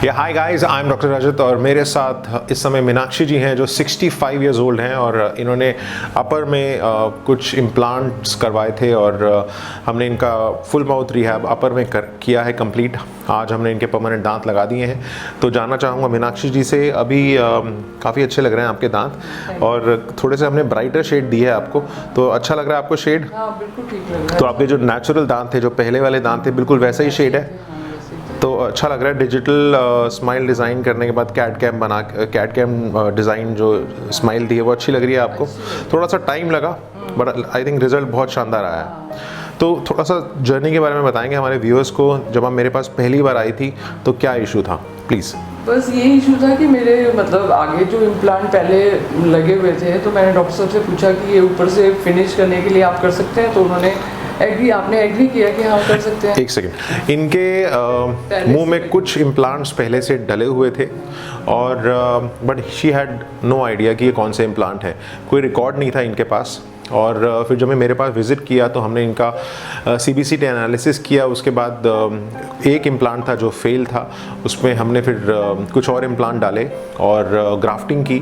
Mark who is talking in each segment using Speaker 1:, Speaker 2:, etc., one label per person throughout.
Speaker 1: या hi guys, I am doctor Rajat और मेरे साथ इस समय मीनाक्षी जी हैं जो 65 इयर्स ओल्ड हैं और इन्होंने अपर में कुछ इम्प्लांट्स करवाए थे और हमने इनका फुल माउथ रिहैब अपर में किया है कंप्लीट। आज हमने इनके परमानेंट दांत लगा दिए हैं। तो जानना चाहूँगा मीनाक्षी जी से, अभी काफ़ी अच्छे लग रहे हैं आपके दांत और थोड़े से हमने ब्राइटर शेड दी है आपको, तो अच्छा लग रहा है आपको शेड?
Speaker 2: हाँ, बिल्कुल ठीक लग रहा है।
Speaker 1: तो आपके जो नेचुरल दांत थे, जो पहले वाले दांत थे, बिल्कुल वैसा ही शेड है, तो अच्छा लग रहा है। डिजिटल स्माइल डिज़ाइन करने के बाद कैट कैम डिज़ाइन जो स्माइल दी है वो अच्छी लग रही है आपको। थोड़ा सा टाइम लगा बट आई थिंक रिजल्ट बहुत शानदार आया है। तो थोड़ा सा जर्नी के बारे में बताएंगे हमारे व्यूअर्स को। जब आप मेरे पास पहली बार आई थी तो क्या इशू था, प्लीज़?
Speaker 2: बस ये इशू था कि मेरे मतलब आगे जो इम्प्लांट पहले लगे हुए थे, तो मैंने डॉक्टर साहब से पूछा कि ये ऊपर से फिनिश करने के लिए आप कर सकते हैं, तो उन्होंने आपने एग्री किया कि हाँ कर सकते हैं।
Speaker 1: एक सेकेंड, इनके मुंह में कुछ इम्प्लांट्स पहले से डले हुए थे और but she had no idea कि ये कौन से इम्प्लांट है, कोई रिकॉर्ड नहीं था इनके पास। और फिर जब मैं मेरे पास विज़िट किया तो हमने इनका CBCT एनालिसिस किया। उसके बाद एक इम्प्लांट था जो फेल था, उसमें हमने फिर कुछ और इम्प्लांट डाले और ग्राफ्टिंग की।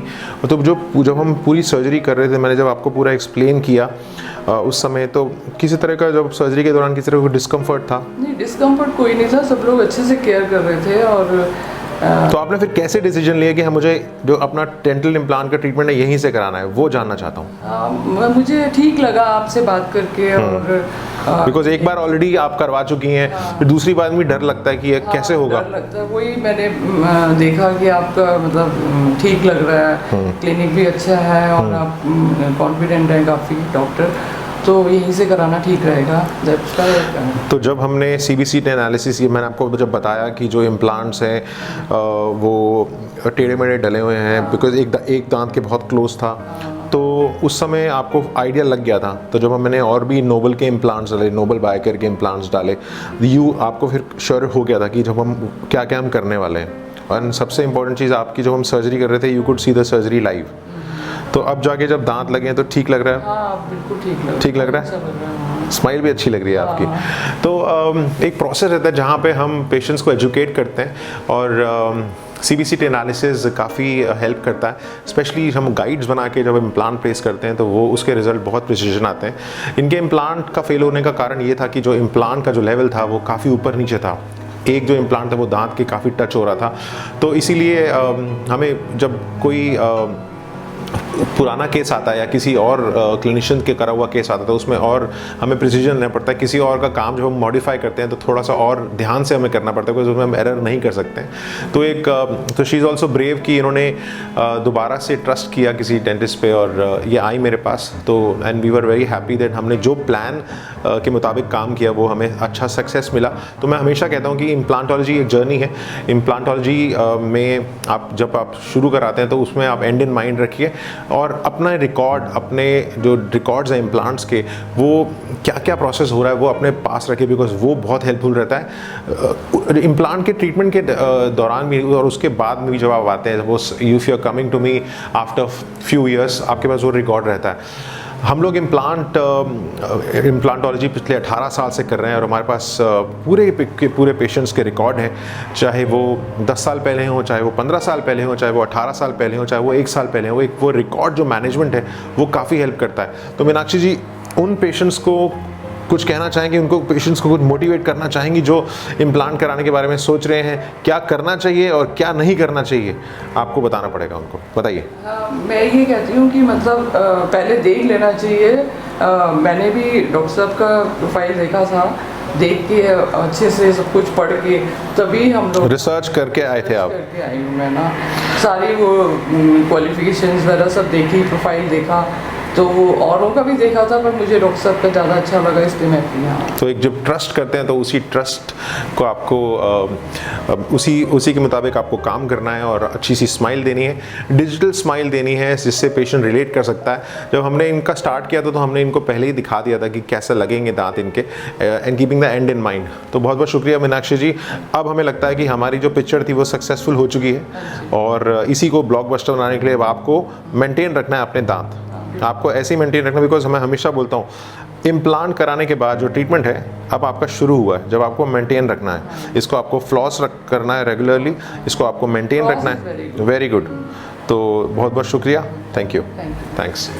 Speaker 1: तो जब हम पूरी सर्जरी कर रहे थे, मैंने जब आपको पूरा एक्सप्लेन किया उस समय, तो किसी तरह का जब सर्जरी के दौरान किसी तरह का डिस्कम्फर्ट था?
Speaker 2: नहीं, डिस्कम्फर्ट कोई नहीं था, सब लोग अच्छे से केयर कर रहे थे। और
Speaker 1: तो आपने फिर कैसे डिसीजन लिया कि हाँ मुझे जो अपना डेंटल इम्प्लांट का ट्रीटमेंट है यहीं से कराना है, वो जानना चाहता हूँ।
Speaker 2: मुझे ठीक लगा आपसे बात करके। और
Speaker 1: बिकॉज एक बार ऑलरेडी आप करवा चुकी हैं, फिर दूसरी बार भी डर लगता है कि ये कैसे होगा।
Speaker 2: डर लगता है, वही मैंने देखा कि आपका मतलब ठीक लग रहा है, क्लिनिक भी अच्छा है और आप कॉन्फिडेंट हैं काफ़ी डॉक्टर, तो यहीं से कराना ठीक रहेगा।
Speaker 1: तो जब हमने CBCT एनालिसिस ये मैंने आपको जब बताया कि जो इम्प्लांट्स हैं वो टेढ़े मेढ़े डले हुए हैं, बिकॉज एक दांत के बहुत क्लोज था, तो उस समय आपको आइडिया लग गया था। तो जब मैंने और भी नोबल के इम्प्लांट्स डाले, नोबल बायोकेयर के इम्प्लांट्स डाले, आपको फिर श्योर हो गया था कि जब हम क्या क्या हम करने वाले हैं। और सबसे इंपॉर्टेंट चीज़ आपकी, जब हम सर्जरी कर रहे थे, you could see the surgery live. तो अब जाके जब दांत लगे हैं तो ठीक लग रहा है?
Speaker 2: हाँ, बिल्कुल ठीक लग रहा है।
Speaker 1: स्माइल भी अच्छी लग रही है आपकी। तो एक प्रोसेस रहता है जहाँ पे हम पेशेंट्स को एजुकेट करते हैं और CBCT एनालिसिस काफ़ी हेल्प करता है। स्पेशली हम गाइड्स बना के जब इम्प्लांट प्लेस करते हैं तो वो उसके रिजल्ट बहुत प्रिसीजन आते हैं। इनके इम्प्लांट का फेल होने का कारण ये था कि जो इम्प्लांट का जो लेवल था वो काफ़ी ऊपर नीचे था। एक जो इम्प्लांट था वो दांत के काफ़ी टच हो रहा था, तो इसीलिए हमें जब कोई पुराना केस आता है या किसी और क्लिनिशियन के करा हुआ केस आता है तो उसमें और हमें प्रिसीजन लेना पड़ता है। किसी और का काम जब हम मॉडिफाई करते हैं तो थोड़ा सा और ध्यान से हमें करना पड़ता है, क्योंकि उसमें हम एरर नहीं कर सकते हैं। तो शी इज़ ऑल्सो ब्रेव कि इन्होंने दोबारा से ट्रस्ट किया किसी डेंटिस्ट पे और ये आई मेरे पास। तो and we were very happy that हमने जो प्लान के मुताबिक काम किया वो हमें अच्छा सक्सेस मिला। तो मैं हमेशा कहता हूँ कि इम्प्लांटोलॉजी एक जर्नी है। इम्प्लांटोलॉजी में जब आप शुरू कराते हैं तो उसमें आप एंड इन माइंड रखिए और अपना रिकॉर्ड, अपने जो रिकॉर्ड्स हैं इम्प्लांट्स के, वो क्या क्या प्रोसेस हो रहा है वो अपने पास रखिए, बिकॉज वो बहुत हेल्पफुल रहता है इम्प्लांट के ट्रीटमेंट के दौरान भी और उसके बाद में भी। जब आप आते हैं वो if you are coming to me after few years, आपके पास वो रिकॉर्ड रहता है। हम लोग इम्प्लांटोलॉजी पिछले 18 साल से कर रहे हैं और हमारे पास पूरे पेशेंट्स के रिकॉर्ड हैं, चाहे वो 10 साल पहले हों, चाहे वो 15 साल पहले हों, चाहे वो 18 साल पहले हों, चाहे वो 1 साल पहले हों। वो रिकॉर्ड जो मैनेजमेंट है वो काफ़ी हेल्प करता है। तो मीनाक्षी जी, उन पेशेंट्स को कुछ कहना चाहेंगे, उनको पेशेंट्स को कुछ मोटिवेट करना चाहेंगी जो इम्प्लांट कराने के बारे में सोच रहे हैं, क्या करना चाहिए और क्या नहीं करना चाहिए? आपको बताना पड़ेगा उनको, बताइए।
Speaker 2: मैं ये कहती हूँ कि मतलब पहले देख लेना चाहिए। मैंने भी डॉक्टर साहब का प्रोफाइल देखा था, देख के अच्छे से सब कुछ पढ़ के तभी हम लोग
Speaker 1: रिसर्च करके आए थे आप?
Speaker 2: करके आई हूँ मैं ना, सारी वो क्वालिफिकेशंस वगैरह सब देखी, प्रोफाइल देखा, तो औरों का भी देखा था, पर मुझे डॉक्टर साहब का ज़्यादा अच्छा लगा, इसलिए मैं किया।
Speaker 1: तो एक जब ट्रस्ट करते हैं तो उसी ट्रस्ट को आपको उसी के मुताबिक आपको काम करना है और अच्छी सी स्माइल देनी है, डिजिटल स्माइल देनी है जिससे पेशेंट रिलेट कर सकता है। जब हमने इनका स्टार्ट किया था तो हमने इनको पहले ही दिखा दिया था कि कैसे लगेंगे दांत इनके, and keeping the and in mind. तो बहुत बहुत शुक्रिया मीनाक्षी जी। अब हमें लगता है कि हमारी जो पिक्चर थी वो सक्सेसफुल हो चुकी है और इसी को ब्लॉकबस्टर बनाने के लिए आपको मेंटेन रखना है अपने दांत, आपको ऐसे ही मेंटेन रखना। बिकॉज मैं हमेशा बोलता हूँ इम्प्लांट कराने के बाद जो ट्रीटमेंट है अब आपका शुरू हुआ है, जब आपको मेंटेन रखना है इसको, आपको फ्लॉस करना है रेगुलरली, इसको आपको मेंटेन
Speaker 2: Floss
Speaker 1: रखना
Speaker 2: is very
Speaker 1: है।
Speaker 2: good.
Speaker 1: Very good. तो बहुत बहुत शुक्रिया, thank you,
Speaker 2: Thank you.
Speaker 1: Thanks.